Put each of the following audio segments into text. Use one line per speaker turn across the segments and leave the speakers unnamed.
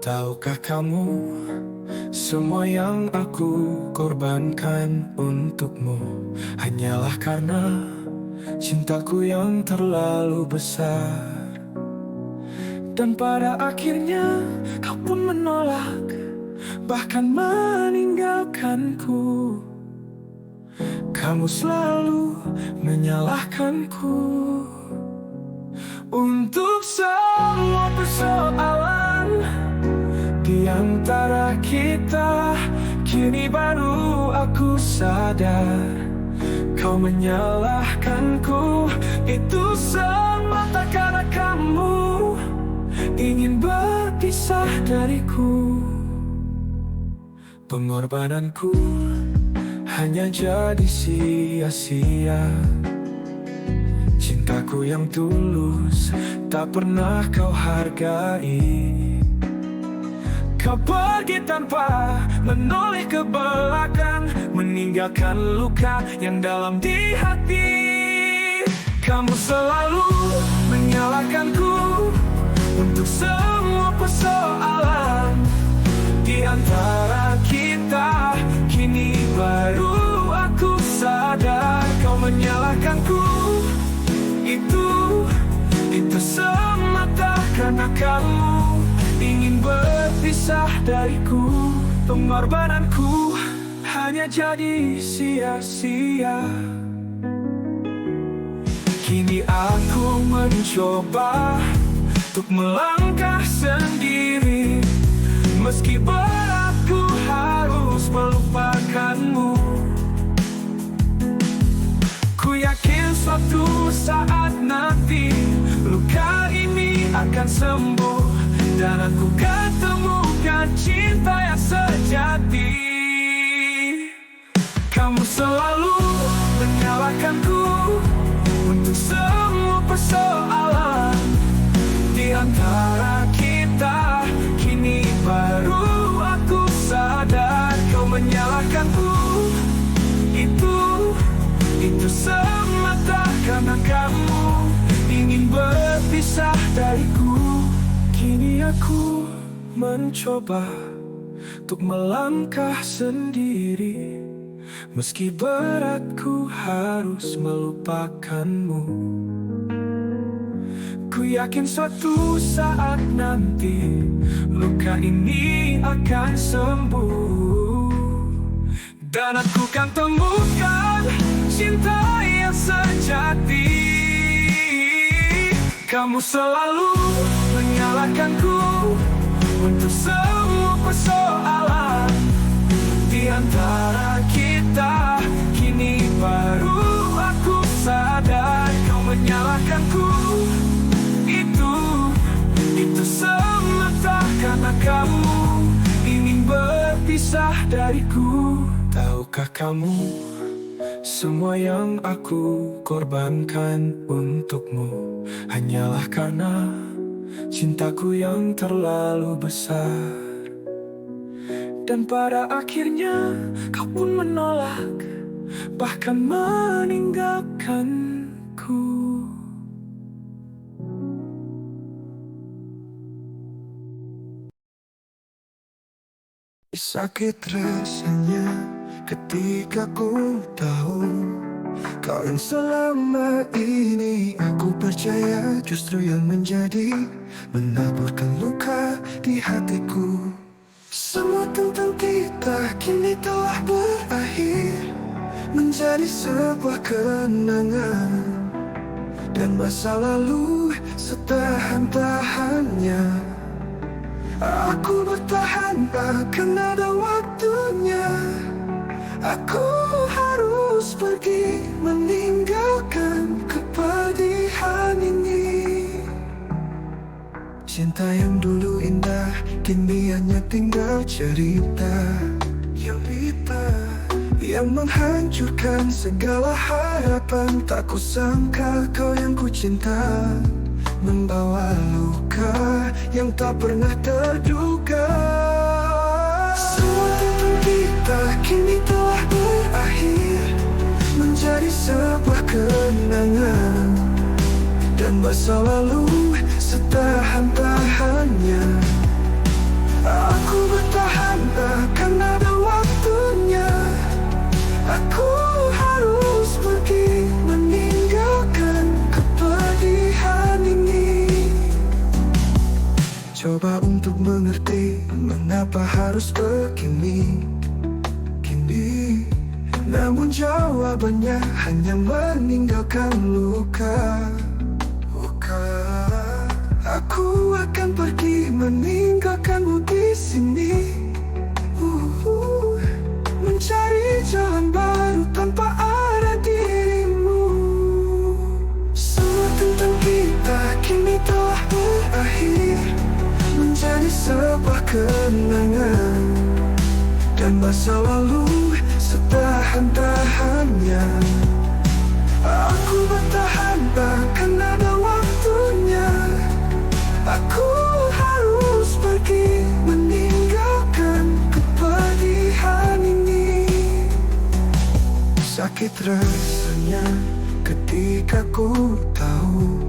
Tahukah kamu, semua yang aku korbankan untukmu hanyalah karena cintaku yang terlalu besar. Dan pada akhirnya kau pun menolak, bahkan meninggalkanku. Kamu selalu menyalahkanku untuk semua persoalan di antara kita. Kini baru aku sadar, kau menyalahkanku itu semata karena kamu ingin berpisah dariku. Pengorbananku hanya jadi sia-sia. Cintaku yang tulus tak pernah kau hargai. Kau pergi tanpa menoleh ke belakang, meninggalkan luka yang dalam di hati. Kamu selalu menyalahkanku untuk semua persoalan di antara kita. Kini baru aku sadar, kau menyalahkanku itu semata karena kamu ingin berpisah dariku. Pengorbananku hanya jadi sia-sia. Kini aku mencoba untuk melangkah sendiri, meski beratku harus melupakanmu. Ku yakin suatu saat nanti luka ini akan sembuh, dan aku ketemukan cinta yang sejati. Kamu selalu menyalahkanku untuk semua persoalan di antara kita. Kini baru aku sadar, kau menyalahkanku itu semata karena kamu ingin berpisah dariku. Kini aku mencoba untuk melangkah sendiri, meski beratku harus melupakanmu. Ku yakin suatu saat nanti luka ini akan sembuh, dan aku kan temukan cinta yang sejati. Kamu selalu menyalahkanku untuk semua persoalan di antara kita. Kini baru aku sadar, kau menyalahkanku itu semata karena kamu ingin berpisah dariku. Tahukah kamu, semua yang aku korbankan untukmu hanyalah karena cintaku yang terlalu besar. Dan pada akhirnya kau pun menolak, bahkan meninggalkanku. Sakit rasanya ketika ku tahu kau yang selama ini aku percaya justru yang menjadi menaburkan luka di hatiku. Semua tentang kita kini telah berakhir, menjadi sebuah kenangan, dan masa lalu setahan-tahannya. Aku bertahan akan ada waktunya. Aku harus pergi meninggalkan kepedihan ini. Cinta yang dulu indah kini hanya tinggal cerita yang menghancurkan segala harapan. Tak kusangka kau yang ku cinta membawa luka yang tak pernah terduga. Semua tentang kita kini telah berakhir, menjadi sebuah kenangan, dan masa lalu setahan-tahannya. Aku bertahan bahkan ada waktunya. Aku harus pergi meninggalkan kepedihan ini. Coba untuk mengerti mengapa harus begini. Namun jawabannya hanya meninggalkan luka. Aku akan pergi meninggalkanmu di sini. Mencari jalan baru tanpa ada dirimu. Semua tentang kita kini telah berakhir, menjadi sebuah kenangan, dan masa lalu setahan-tahannya. Aku bertahan bahkan ada waktunya. Aku harus pergi meninggalkan kepedihan ini. Sakit rasanya ketika ku tahu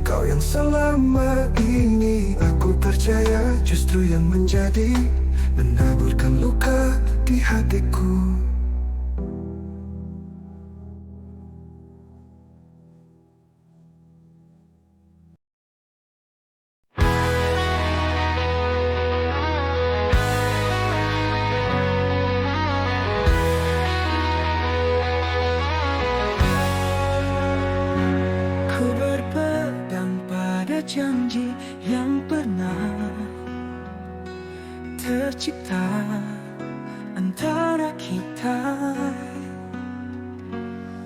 kau yang selama ini aku percaya justru yang menjadi menaburkan luka di hatiku. Ku berpegang pada janji yang pernah tercipta antara kita.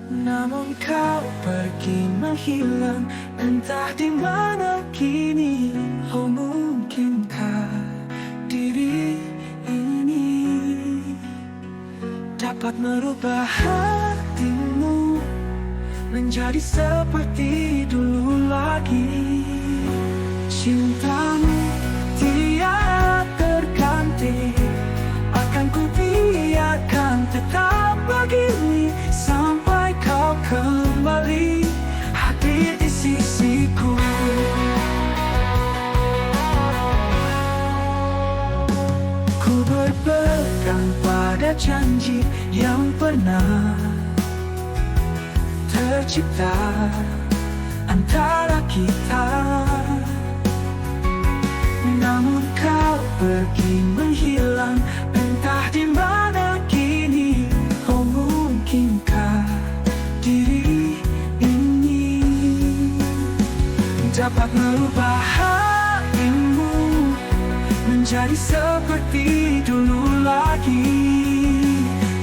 Namun kau pergi menghilang, entah di mana kini. Oh, mungkinkah diri ini dapat merubah hatimu menjadi seperti dulu lagi? Cintamu tiada terganti, akan ku biarkan tetap begini sampai kau kembali hadir di sisiku. Ku berpegang pada janji yang pernah tercipta antara kita. Namun kau pergi menghilang, entah di mana kini. Oh, mungkinkah diri ini dapat merubah hatimu menjadi seperti dulu lagi?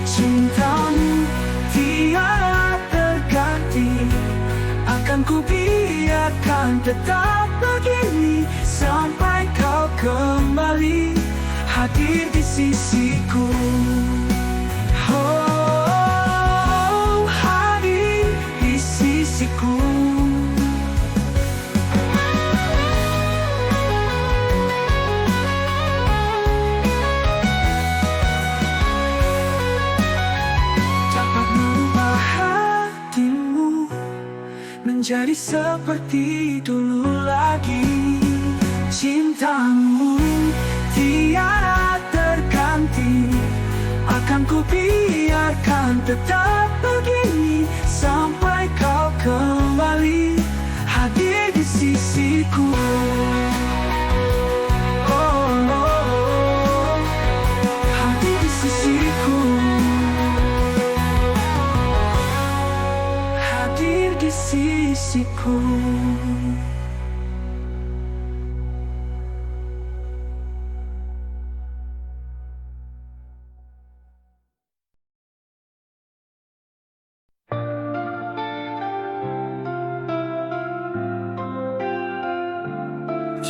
Cintamu tiada terganti, akan ku biarkan tetap begini sampai kau kembali hadir di sisiku. Oh, hadir di sisiku. Dapat merubah hatimu menjadi seperti dulu lagi. Cintamu tiada terganti, akan ku biarkan tetap begini sampai kau kembali hadir di sisiku. Oh, hadir di sisiku. Hadir di sisiku.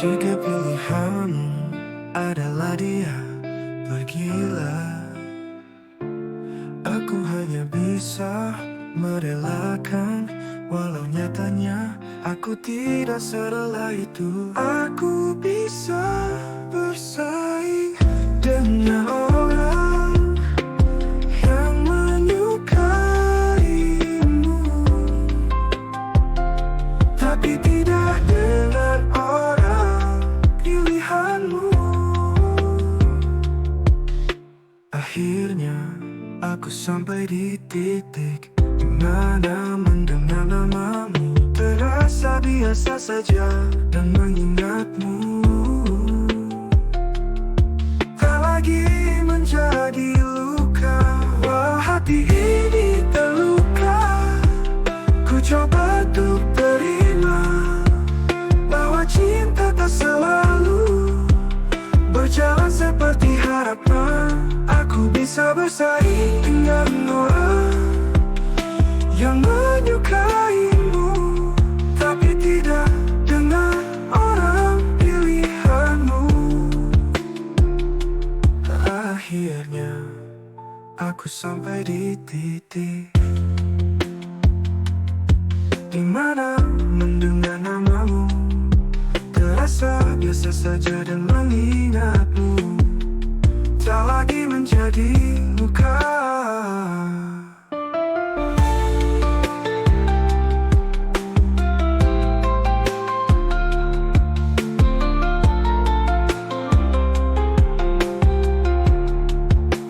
Jika pilihanmu adalah dia, pergilah. Aku hanya bisa merelakan, walau nyatanya aku tidak serela itu. Aku bisa bersaing dengan orang yang menyukaimu, tapi tidak dengan orang pilihanmu. Akhirnya aku sampai di titik dimana mendengar namamu terasa biasa saja dan mengingatmu tak lagi menjadi luka. Wah, hati ini terluka. Ku coba untuk terima bahwa cinta tak selalu berjalan seperti harapan. Aku bisa bersaing dengan orang yang menyukaimu, tapi tidak dengan orang pilihanmu. Akhirnya aku sampai di titik dimana mendengar namamu terasa biasa saja dan mengingatmu tak lagi menjadi luka.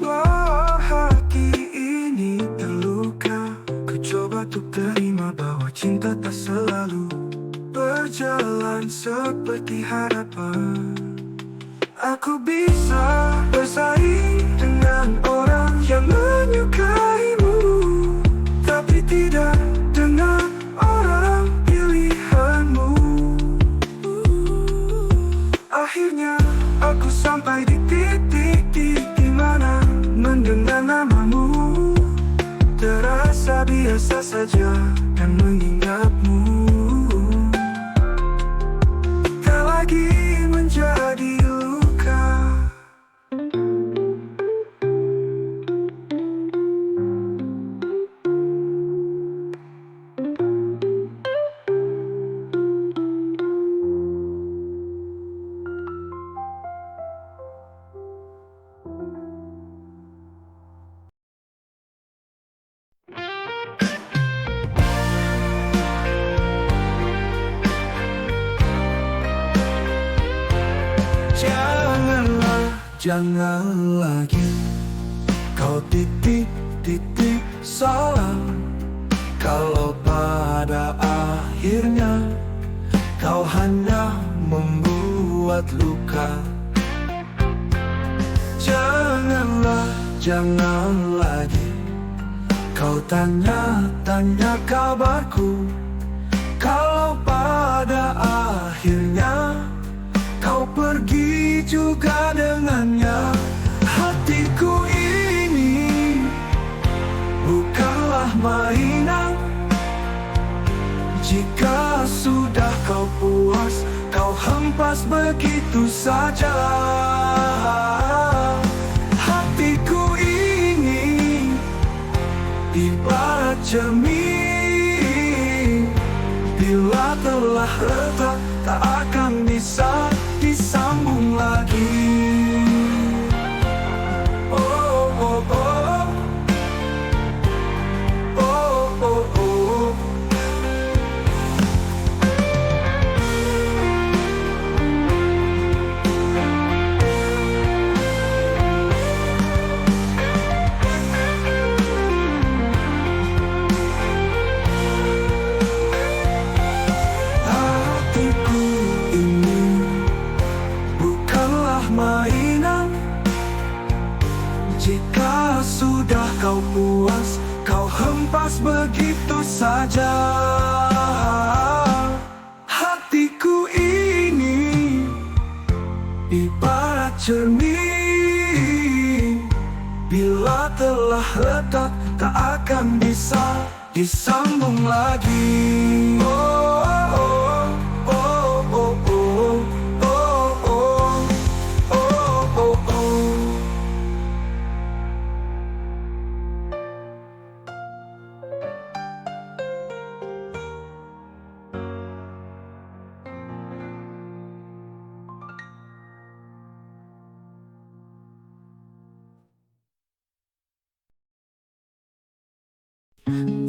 Wah, hati ini terluka. Ku coba untuk terima bahwa cinta tak selalu berjalan seperti harapan. Aku bisa bersaing dengan orang yang menyukaimu, tapi tidak dengan orang pilihanmu. Akhirnya aku sampai di titik di mana mendengar namamu terasa biasa saja dan mengingatmu tak lagi menjadi luka. Jangan lagi kau titik-titik salam. Kalau pada akhirnya kau hanya membuat luka. Jangan lagi kau tanya-tanya kabarku. Kalau pada akhirnya kau pergi juga dengannya. Hatiku ini bukanlah mainan. Jika sudah kau puas, kau hempas begitu saja. Hatiku ini ibarat cermin, bila telah retak tak akan bisa disambung lagi. Oh, oh, oh. Oh, oh, oh. Hatiku ini bukanlah mainan. Jika sudah kau puas, kau hempas begitu saja. Hatiku ini ibarat cermin, bila telah retak tak akan bisa disambung lagi. Oh, oh, oh, oh, oh, oh, oh, oh, oh, oh.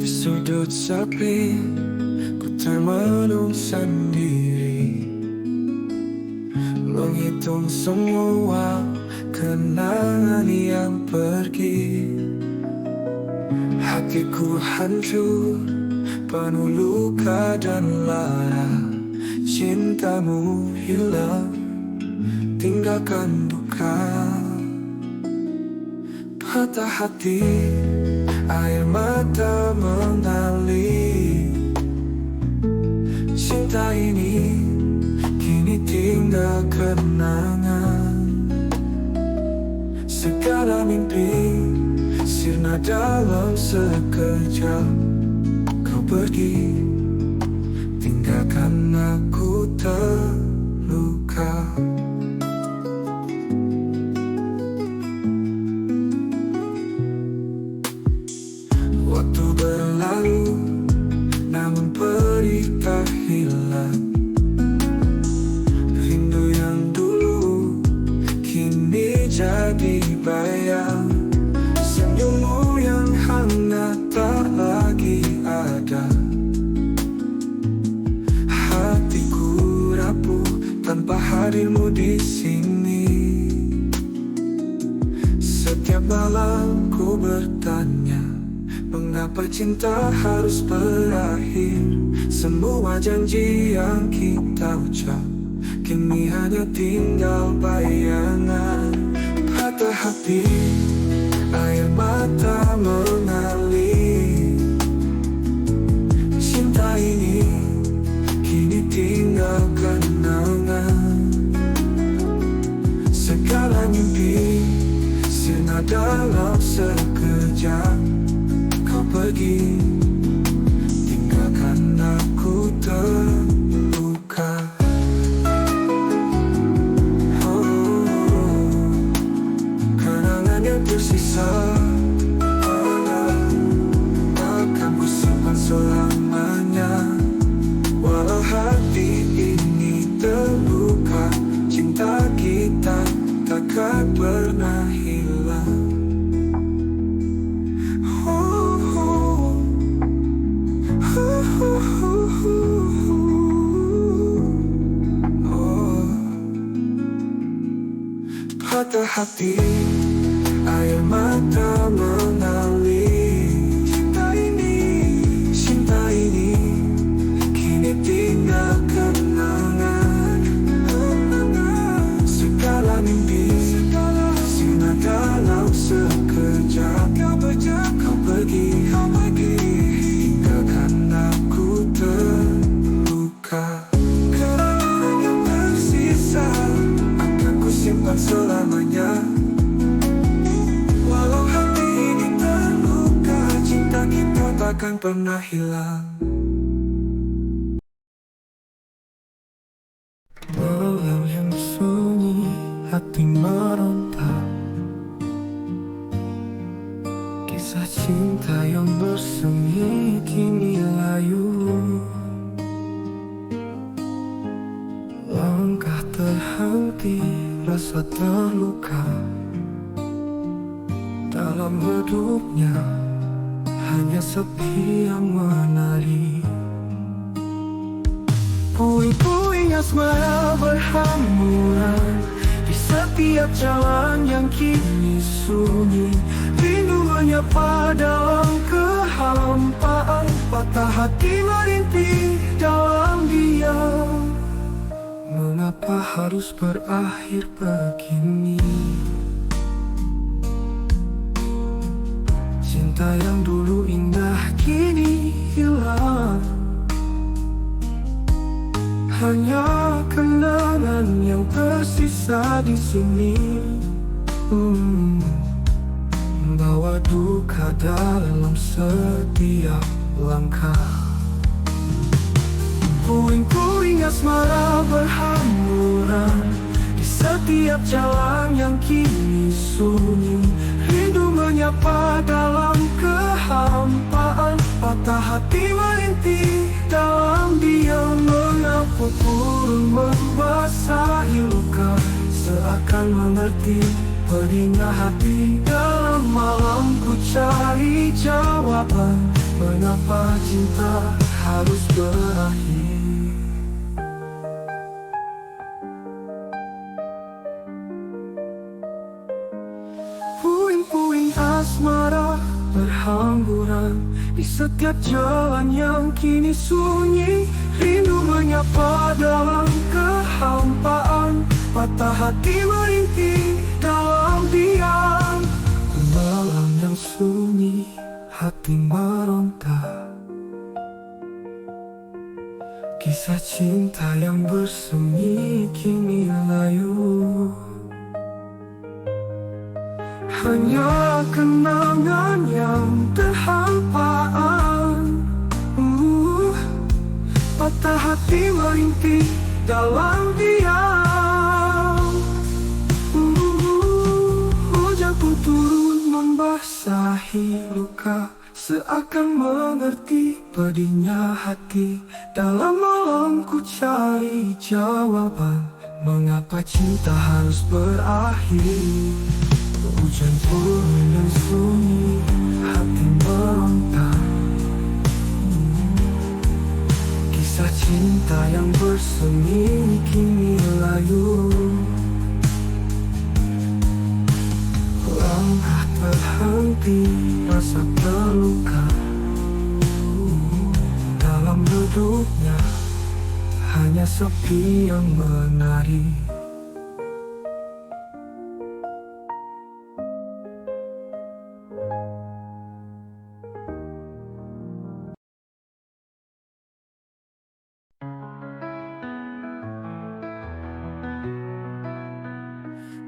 Di sudut sepi, ku termenung sendiri, menghitung semua kenangan yang pergi. Hatiku hancur, penuh luka dan lara. Cintamu hilang, tinggalkan duka. Patah hati, air mata mengalir. Cinta ini kini tinggal kenangan. Segala mimpi sirna dalam sekejap. Kau pergi, tinggalkan aku terluka. Waktu berlalu, namun perih tak hilang. Rindu yang dulu kini jadi bayang. Senyummu yang hangat tak lagi ada. Hatiku rapuh tanpa hadirmu di sini. Setiap malam ku bertanya, mengapa cinta harus berakhir? Semua janji yang kita ucap kini hanya tinggal bayangan. Patah hati, air mata mengalir. Cinta ini kini tinggal kenangan. Segala mimpi sirna dalam sekejap. Kau pergi, tinggalkan aku terluka. Kenangan yang tersisa akan ku simpan selamanya. Walau hati ini terluka, cinta kita takkan pernah hilang. Patah hati, air mata mengalir. Cinta ini kini tinggal kenangan. Segala mimpi sirna dalam sekejap. Kau pergi, tinggalkan aku terluka. Kenangan yang tersisa akan ku simpan selamanya. Walau hati ini terluka, cinta kita takkan pernah hilang. Malam yang sunyi, hati meronta. Kisah cinta yang bersemi kini layu. Langkah terhenti, rasa terluka. Dalam redupnya hanya sepi yang menari. Puing-puing asmara berhamburan di setiap jalan yang kini sunyi. Rindu menyapa dalam kehampaan. Patah hati merintih dalam diam. Mengapa harus berakhir begini? Cinta yang dulu indah kini hilang. Hanya kenangan yang tersisa di sini. Bawa duka dalam setiap langkah. Puing-puing asmara berhamburan di setiap jalan yang kini sunyi. Rindu menyapa dalam kehampaan. Patah hati merintih dalam diam. Mengapa burung membasahi luka, seakan mengerti pedihnya hati. Dalam malam ku cari jawaban, mengapa cinta harus berakhir. berhamburan di setiap jalan yang kini sunyi. Rindu menyapa dalam kehampaan, patah hati merintih dalam diam. Malam yang sunyi, hati meronta, kisah cinta yang bersemi kini layu. Hanya kenangan yang terhampaan, patah hati merintih dalam diam. Hujan pun turun membasahi luka, seakan mengerti pedihnya hati. Dalam malam ku cari jawaban, mengapa cinta harus berakhir. Hujan turun dan sunyi, hati meronta, kisah cinta yang bersemi kini layu. Langkah terhenti, rasa terluka, dalam duduknya hanya sepi yang menari.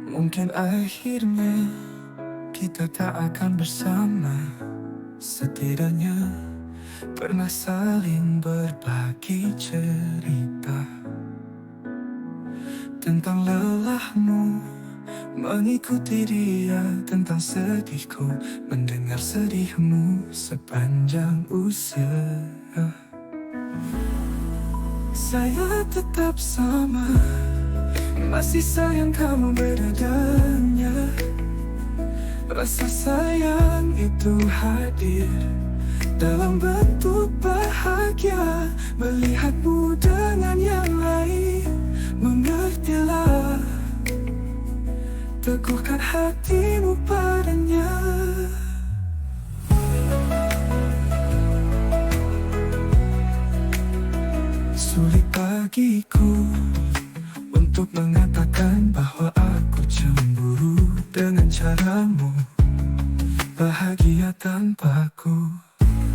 Mungkin akhirnya kita tak akan bersama, setidaknya pernah saling berbagi cerita tentang lelahmu mengikuti dia, tentang sedihku mendengar sedihmu sepanjang usia. Saya tetap sama, masih sayang kamu bedanya. Rasa sayang itu hadir dalam bentuk bahagia, melihatmu dengan yang lain. Mengertilah, teguhkan hatimu padanya. Sulit bagiku untuk mengatakan bahwa aku cemburu dengan caramu bahagia tanpaku.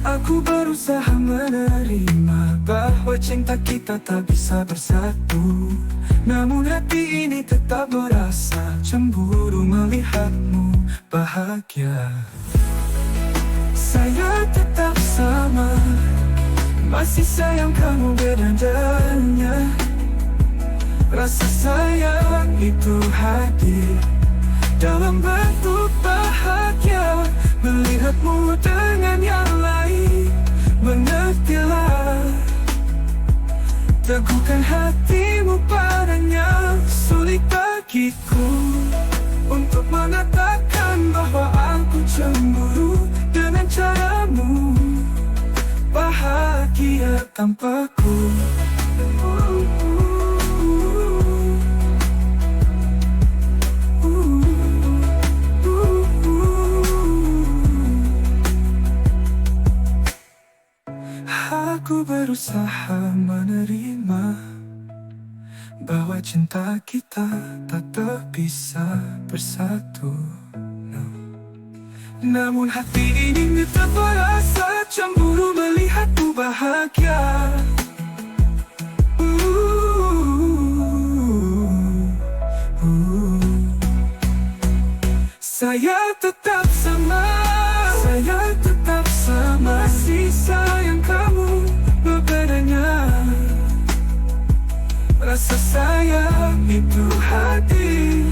Aku berusaha menerima bahwa cinta kita tak bisa bersatu, namun hati ini tetap berasa cemburu melihatmu bahagia. Saya tetap sama, masih sayang kamu bedanya. Rasa sayang itu hadir dalam bentuk bahagia, melihatmu dengan yang lain. Mengertilah, teguhkan hatimu padanya. Sulit bagiku untuk mengatakan bahwa aku cemburu dengan caramu bahagia tanpaku. Aku berusaha menerima bahwa cinta kita tak bisa bersatu, no. Namun hati ini tetap merasa cemburu melihatmu bahagia. Saya tetap sama, saya tetap sama, masih sayang kamu bedanya. Rasa sayang itu hadir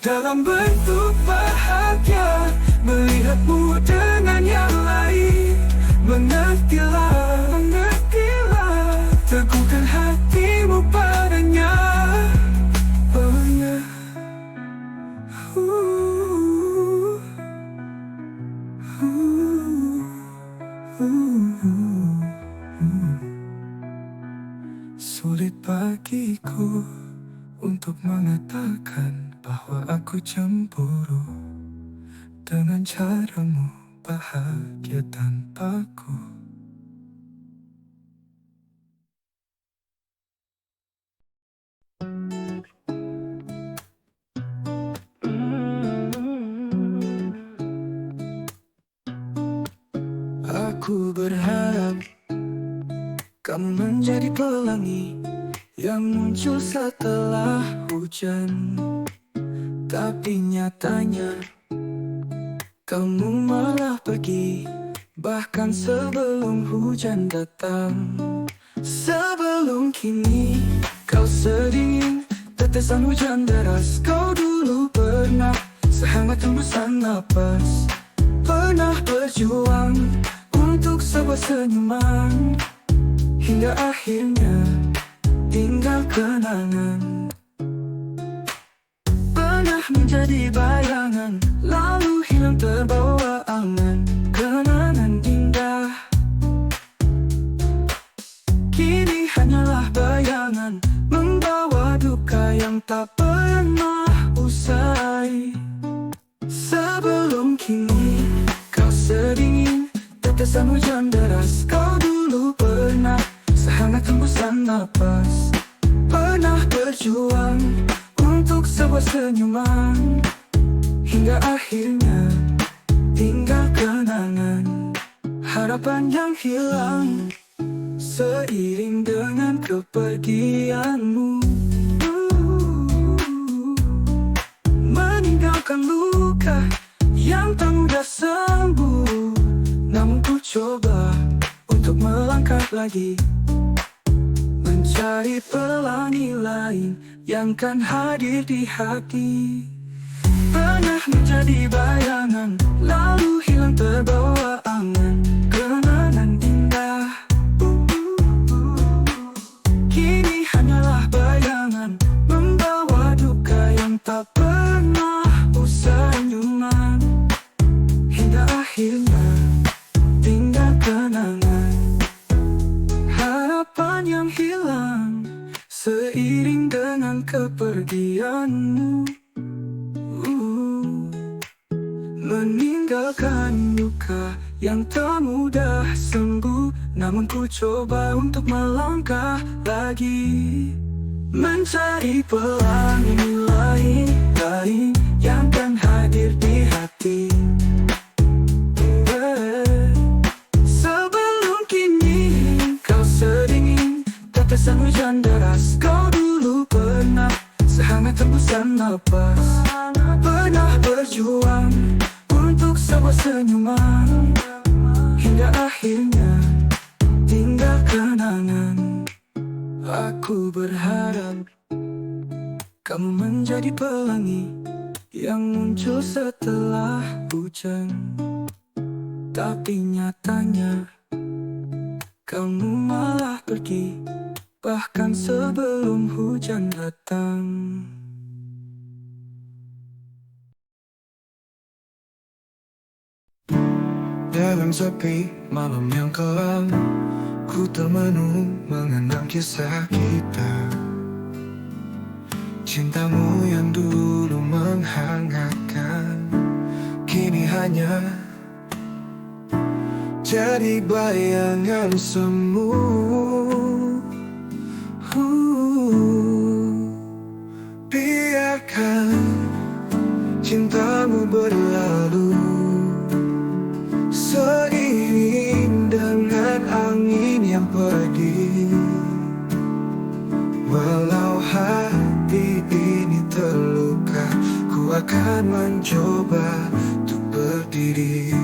dalam bentuk bahagia, melihatmu dengan yang lain. Mengertilah, mengertilah, teguhkan hatimu padanya. Oh yeah. Sulit bagiku untuk mengatakan bahwa aku cemburu dengan caramu bahagia tanpaku. Aku berharap kamu menjadi pelangi yang muncul setelah hujan. Tapi nyatanya kamu malah pergi, bahkan sebelum hujan datang. Sebelum kini kau sedingin tetesan hujan deras. Kau dulu pernah sehangat hembusan napas, pernah berjuang untuk sebuah senyuman, hingga akhirnya tinggal kenangan. Pernah menjadi bayangan, lalu hilang terbawa angan. Kenangan indah kini hanyalah bayangan, membawa duka yang tak pernah usai. Sebelum kini kau sedingin tetesan hujan deras. Kau dulu pernah sehangat hembusan napas, pernah berjuang untuk sebuah senyuman, hingga akhirnya tinggal kenangan. Harapan yang hilang seiring dengan kepergianmu, meninggalkan luka yang tak mudah sembuh. Namun ku coba untuk melangkah lagi, mencari pelangi lain yang kan hadir di hati. Pernah menjadi bayangan, lalu hilang terbawa angan. Kenangan indah kini hanyalah bayangan, membawa duka yang tak pernah usai nyuman, hingga akhirnya tinggal kenangan. Harapan yang hilang seiring dengan kepergianmu, meninggalkan luka yang tak mudah sembuh. Namun ku coba untuk melangkah lagi, mencari pelangi lain yang kan hadir di hati. Sebelum kini kau sedingin tetesan hujan deras. Kau dulu pernah sehangat hembusan napas, pernah berjuang untuk sebuah senyuman, hingga akhirnya tinggal kenangan. Aku berharap kamu menjadi pelangi yang muncul setelah hujan. Tapi nyatanya kamu malah pergi, bahkan sebelum hujan datang. Dalam sepi malam yang kelam, ku termenung mengenang kisah kita. Cintamu yang dulu menghangatkan, kini hanya jadi bayangan semu. Biarkan cintamu berlalu seiring dengan angin yang pergi. Walau hati ini terluka, ku akan mencoba untuk berdiri.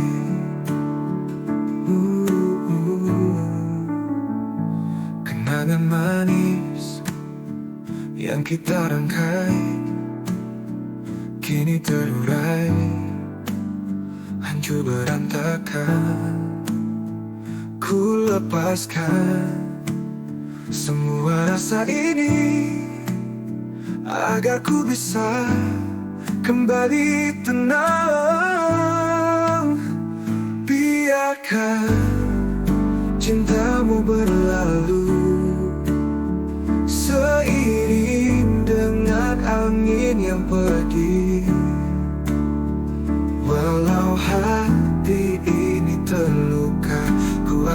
Kenangan manis yang kita rangkai kini terurai, hancur berantakan. Ku lepaskan semua rasa ini agar ku bisa kembali tenang. Biarkan cintamu berlalu seiring dengan angin yang pergi. Walau hati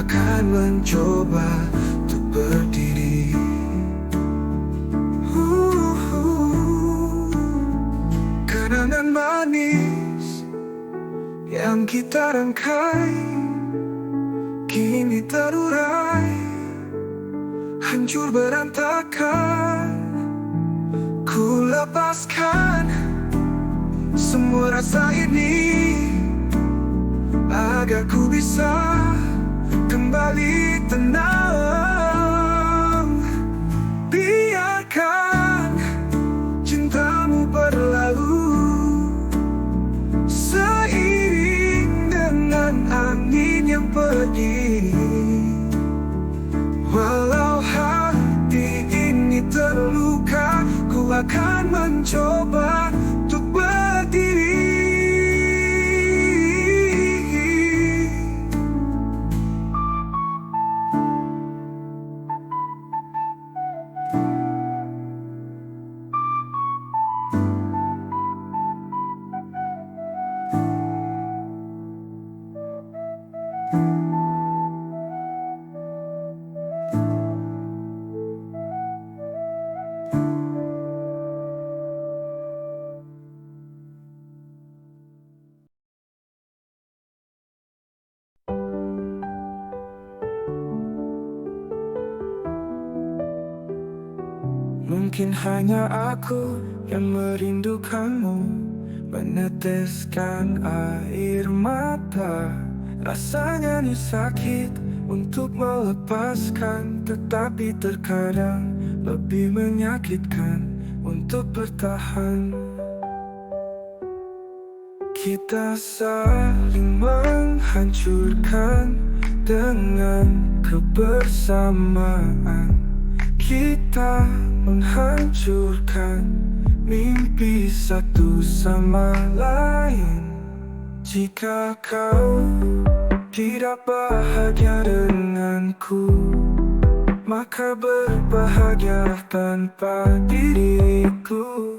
akan mencoba untuk berdiri. Kenangan manis yang kita rangkai kini terurai, hancur berantakan. Ku lepaskan semua rasa ini agar ku bisa kembali tenang. Biarkan cintamu berlalu seiring dengan angin yang pergi. Walau hati ini terluka, ku akan mencoba untuk berdiri. Mungkin hanya aku yang merindukanmu, meneteskan air mata. Rasanya ini sakit untuk melepaskan, tetapi terkadang lebih menyakitkan untuk bertahan. Kita saling menghancurkan dengan kebersamaan. Kita menghancurkan mimpi satu sama lain. Jika kau tidak bahagia denganku, maka berbahagialah tanpa diriku.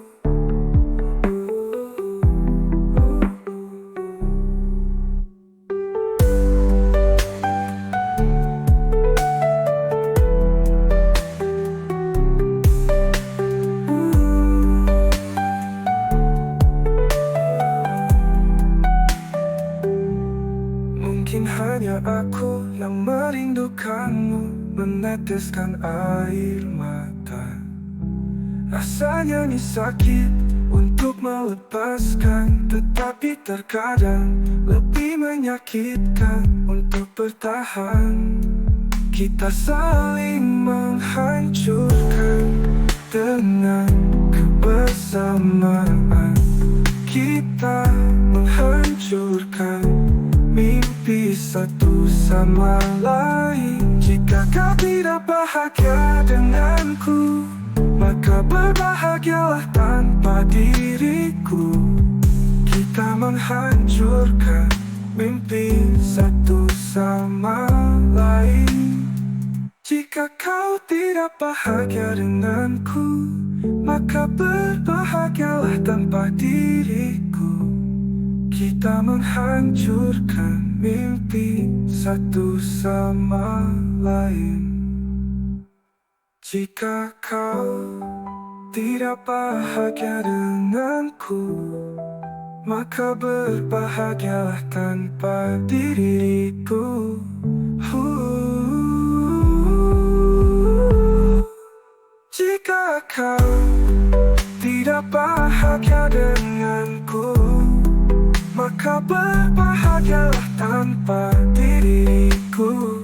Hanya aku yang merindukanmu, meneteskan air mata. Rasanya ini sakit untuk melepaskan, tetapi terkadang lebih menyakitkan untuk bertahan. Kita saling menghancurkan dengan kebersamaan. Kita menghancurkan mimpi satu sama lain. Jika kau tidak bahagia denganku, maka berbahagialah tanpa diriku. Kita menghancurkan mimpi satu sama lain. Jika kau tidak bahagia denganku, maka berbahagialah tanpa diriku. Kita menghancurkan mimpi satu sama lain. Jika kau tidak bahagia denganku, maka berbahagialah tanpa diriku. Jika kau tidak bahagia denganku, maka berbahagialah tanpa diriku.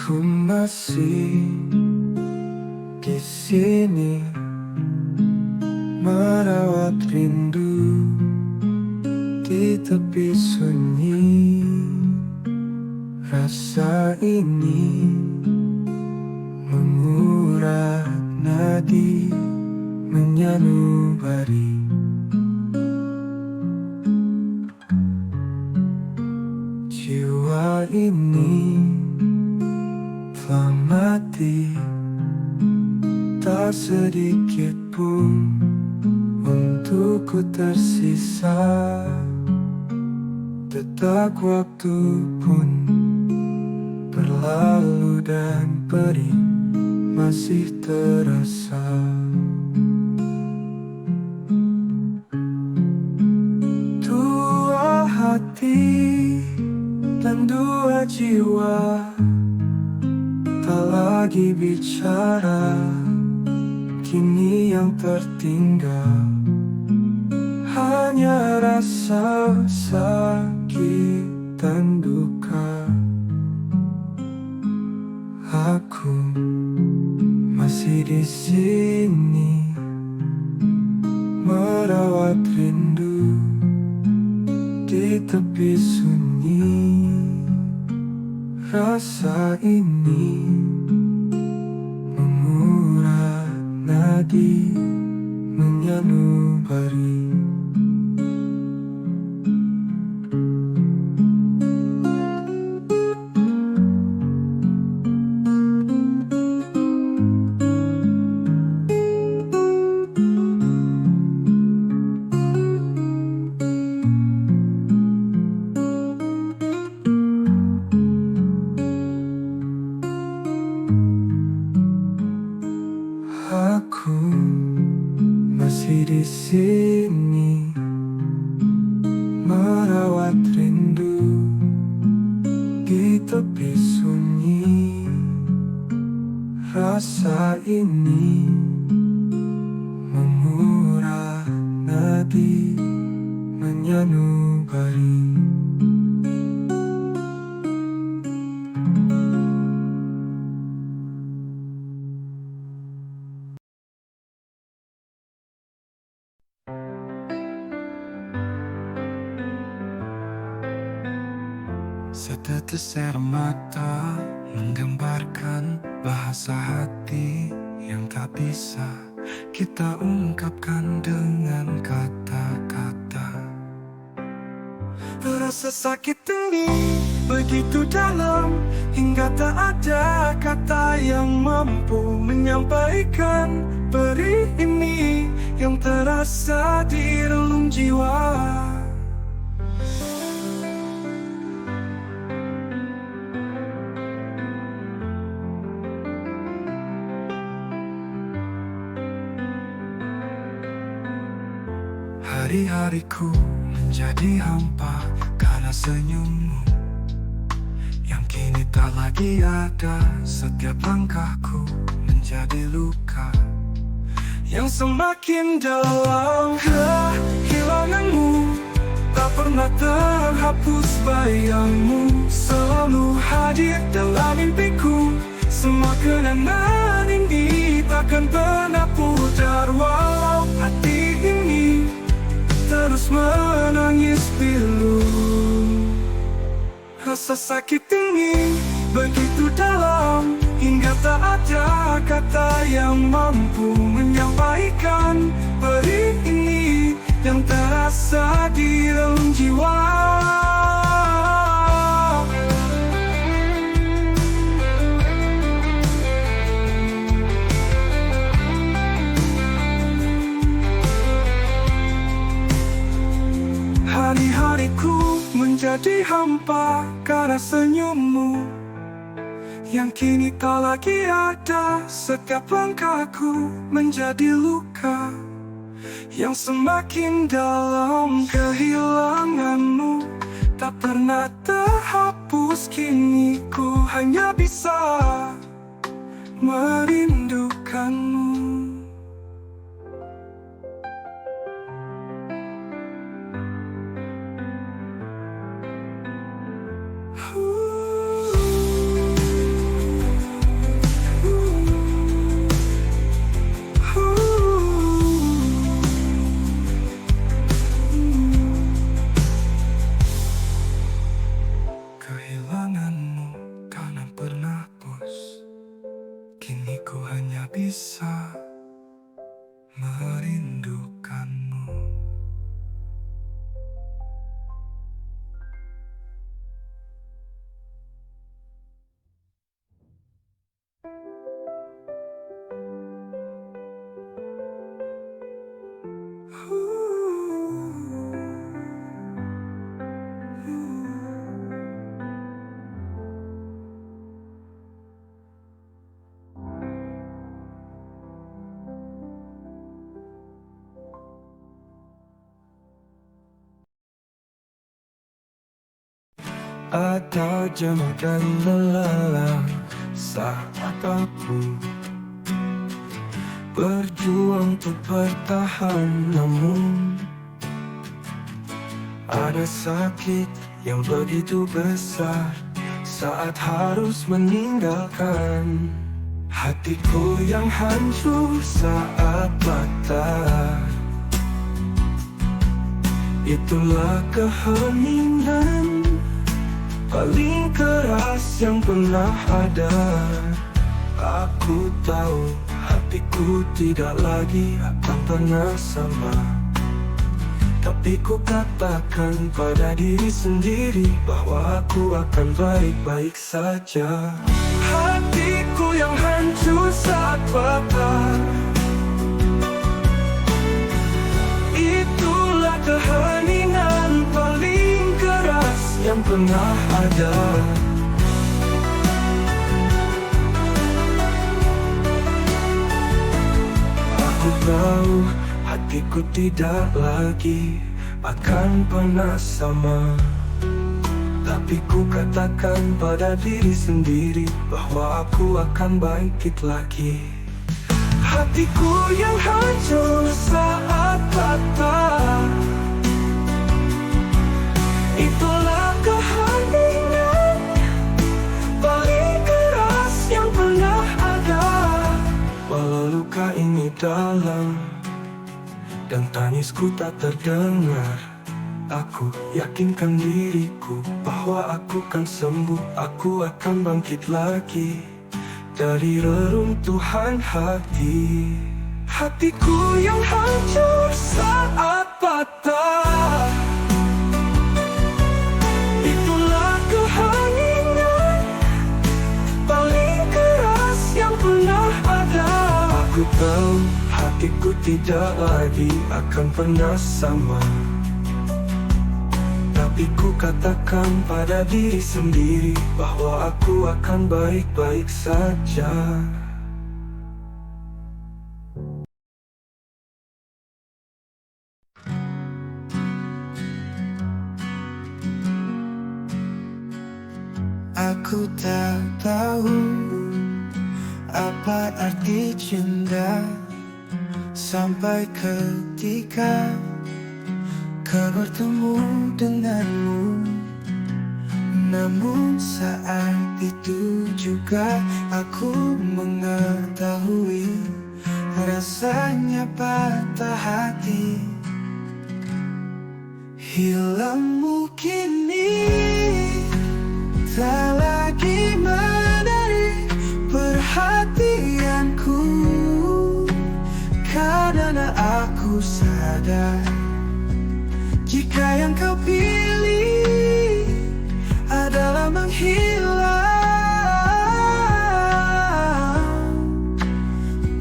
Aku masih di sini merawat rindu di tepi sunyi. Rasa ini mengurat nadi, menyanubari. Jiwa ini telah mati, tak sedikit pun untukku tersisa. Detak waktu pun berlalu dan perih masih terasa. Dua hati dan dua jiwa tak lagi bicara, kini yang tertinggal hanya rasa sakit dan duka. Aku masih di sini merawat rindu di tepi sunyi. Rasa ini mengurat nadi, menyanubari. Aku masih di sini merawat rindu di tepi sunyi. Rasa ini mengurat nadi, menyanubari. Setetes air mata menggambarkan bahasa hati yang tak bisa kita ungkapkan dengan kata-kata. Rasa sakit ini begitu dalam hingga tak ada kata yang mampu menyampaikan perih ini yang terasa di relung jiwa. Hari-hariku menjadi hampa karena senyummu yang kini tak lagi ada. Setiap langkahku menjadi luka yang semakin dalam. Kehilanganmu tak pernah terhapus, bayangmu selalu hadir dalam mimpiku. Semua kenangan ini takkan pernah pudar walau hati ini terus menangis pilu. Rasa sakit ini begitu dalam hingga tak ada kata yang mampu menyampaikan perih ini yang terasa di relung jiwa. Hari-hariku menjadi hampa karena senyummu yang kini tak lagi ada. Setiap langkahku menjadi luka yang semakin dalam. Kehilanganmu tak pernah terhapus, kini ku hanya bisa merindukanmu. Kehilanganmu hanya bisa merindukanmu. Atau jemu dan lelah saat aku berjuang untuk bertahan, namun ada sakit yang begitu besar saat harus meninggalkan. Hatiku yang hancur saat patah, itulah keheningan paling keras yang pernah ada. Aku tahu hatiku tidak lagi akan pernah sama, tapi ku katakan pada diri sendiri bahwa aku akan baik-baik saja. Hatiku yang hancur saat patah, itulah keheningan paling keras yang pernah ada. Aku tahu hatiku tidak lagi akan pernah sama, tapi ku katakan pada diri sendiri bahwa aku akan bangkit lagi. Hatiku yang hancur saat patah, itulah keheningan paling keras yang pernah ada. Walau luka ini dalam dan tangisku tak terdengar, aku yakinkan diriku bahwa aku kan sembuh. Aku akan bangkit lagi dari reruntuhan hati. Hatiku yang hancur saat patah, itulah keheningan paling keras yang pernah ada. Aku tahu hatiku tidak lagi akan pernah sama, tapi ku katakan pada diri sendiri bahwa aku akan baik-baik saja. Aku tak tahu apa arti cinta sampai ketika kau bertemu denganmu. Namun saat itu juga aku mengetahui rasanya patah hati. Hilangmu kini tak lagi menarik perhatianku, karena aku sadar jika yang kau pilih adalah menghilang,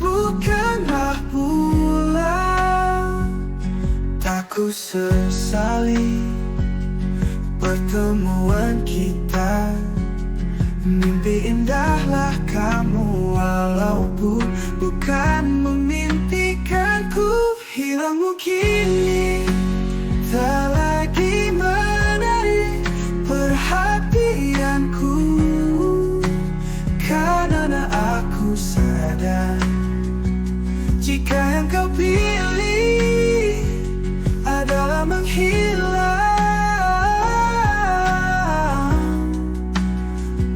bukanlah pulang. Tak ku sesali pertemuan kita, mimpi indahlah kamu walaupun bukan memimpikanku. Hilangmu kini tak lagi menarik perhatianku, karena aku sadar jika yang kau pilih adalah menghilang,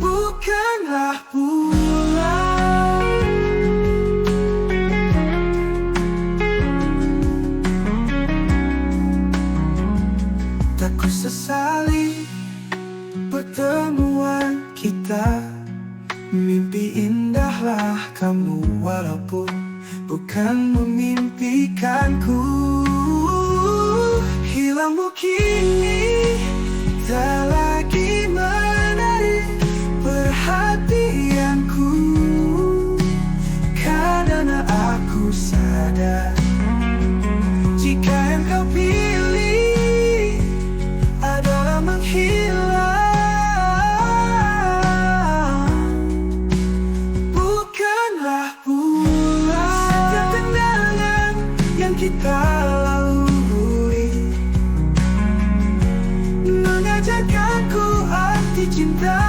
bukanlah pulang. walaupun bukan memimpikanku. Hilangmu kini tak lagi menarik perhatianku, karena aku sadar jika yang kau pilih adalah menghilang, bukanlah pula setiap kenangan yang kita lalui mengajarkanku arti cinta.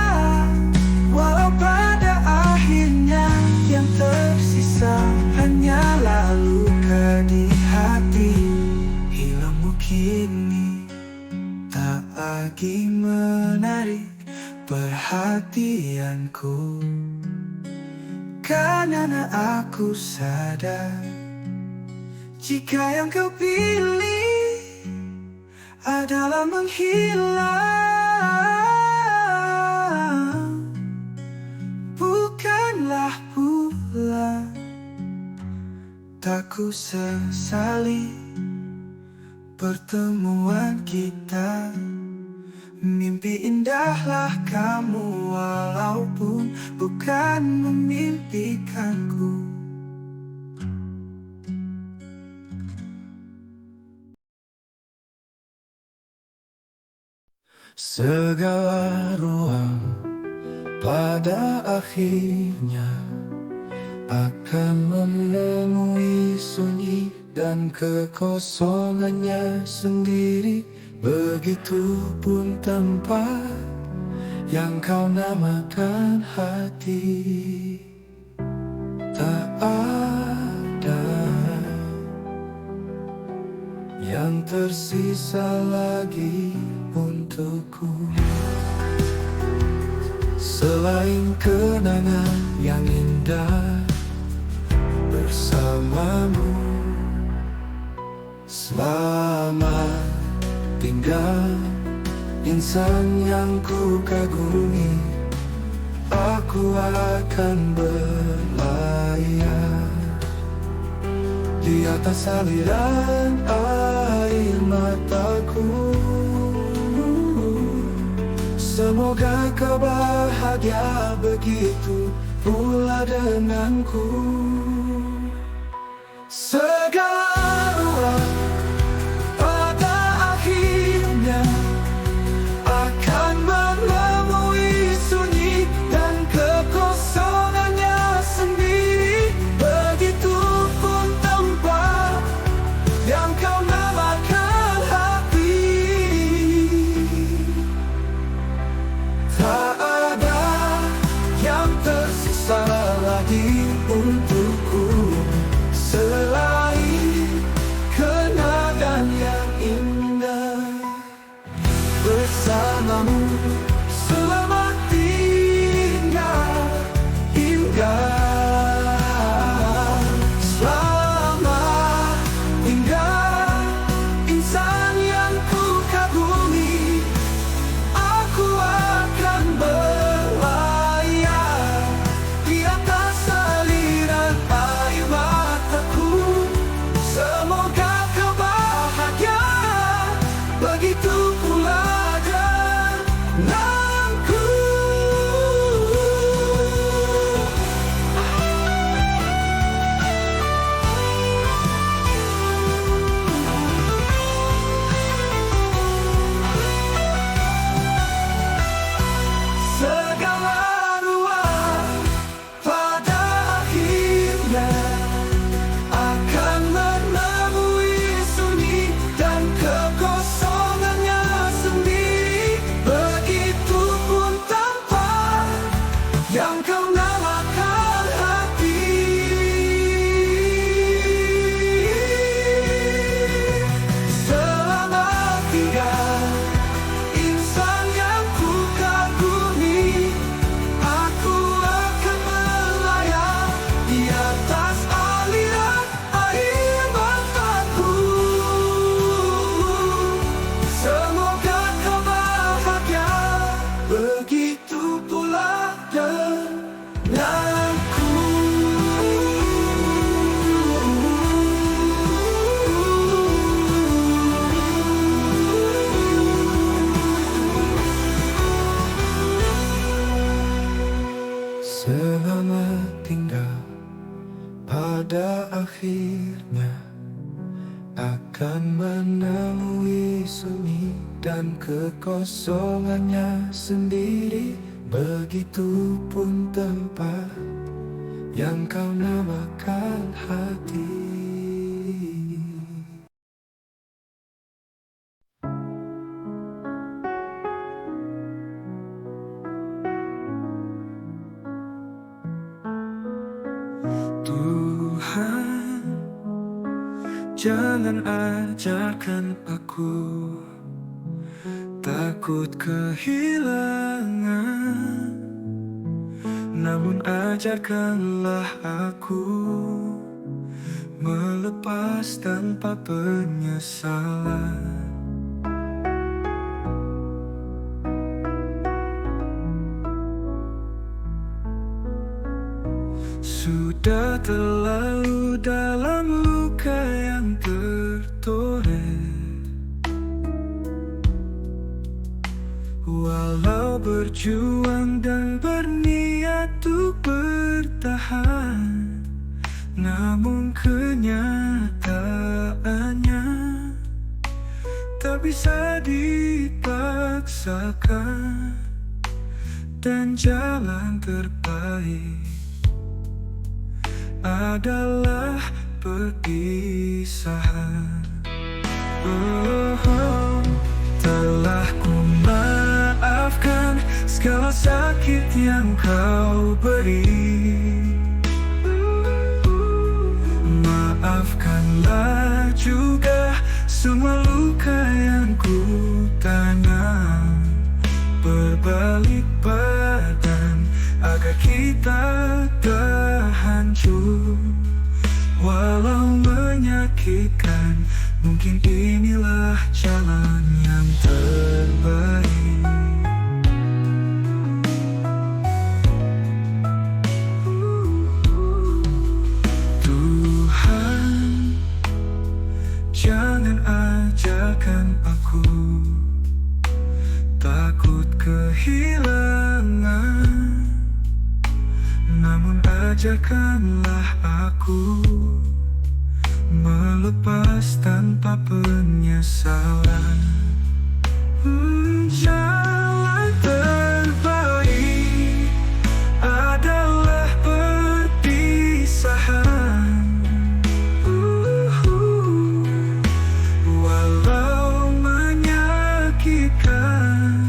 Walau pada akhirnya yang tersisa hanyalah luka di hati. Hilangmu kini tak lagi menarik perhatianku, karena aku sadar jika yang kau pilih adalah menghilang, bukanlah pula tak ku sesali pertemuan kita. Mimpi indahlah kamu walaupun bukan memimpikanku. Segala ruang pada akhirnya akan menemui sunyi dan kekosongannya sendiri. Begitupun tempat yang kau namakan hati. Tak ada yang tersisa lagi untukku selain kenangan yang indah bersamamu. Selamat tinggal insan yang ku kagumi. Aku akan berlayar di atas aliran air mataku. Semoga kau bahagia begitu pula denganku. Segala ruang pada akhirnya akan menemui sunyi dan kekosongannya sendiri. Begitupun tempat yang kau namakan hati. Tak ada yang tersisa lagi untukku selain pada akhirnya akan menemui sunyi dan kekosongannya sendiri. Begitupun tempat yang kau namakan hati. Tuhan, jangan ajarkan aku takut kehilangan, namun ajarkanlah aku melepas tanpa penyesalan. Sudah terlalu dalam luka yang tertoreh, walau berjuang dan berniat untuk bertahan, namun kenyataannya tak bisa dipaksakan, dan jalan terbaik adalah perpisahan. Telah ku maafkan segala sakit yang kau beri. Maafkanlah juga semua luka yang ku tanam berbalik badan, agar kita tak hancur. Walau menyakitkan, mungkin inilah jalan yang terbaik. Tuhan, jangan ajarkan aku takut kehilangan, namun ajarkanlah aku melepas tanpa penyesalan. Jalan terbaik adalah perpisahan. Walau menyakitkan,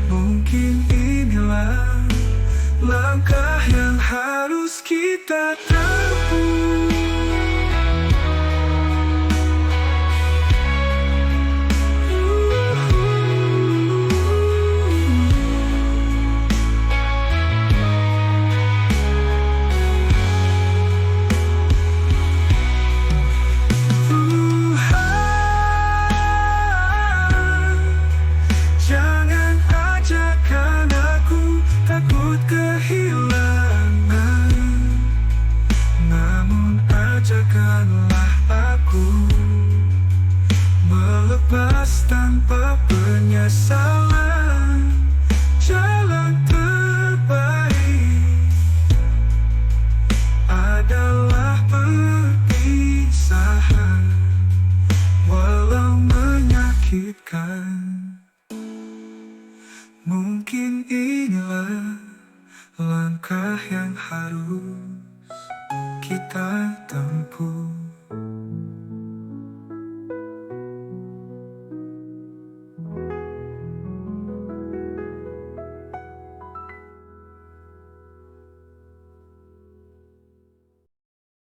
mungkin inilah langkah yang harus kita tempuh. Jangan ajarkan aku takut kehilangan, namun ajarkanlah aku melepas tanpa penyesalan. Jalan terbaik adalah perpisahan, walau menyakitkan. Mungkin inilah langkah yang harus kita tempuh.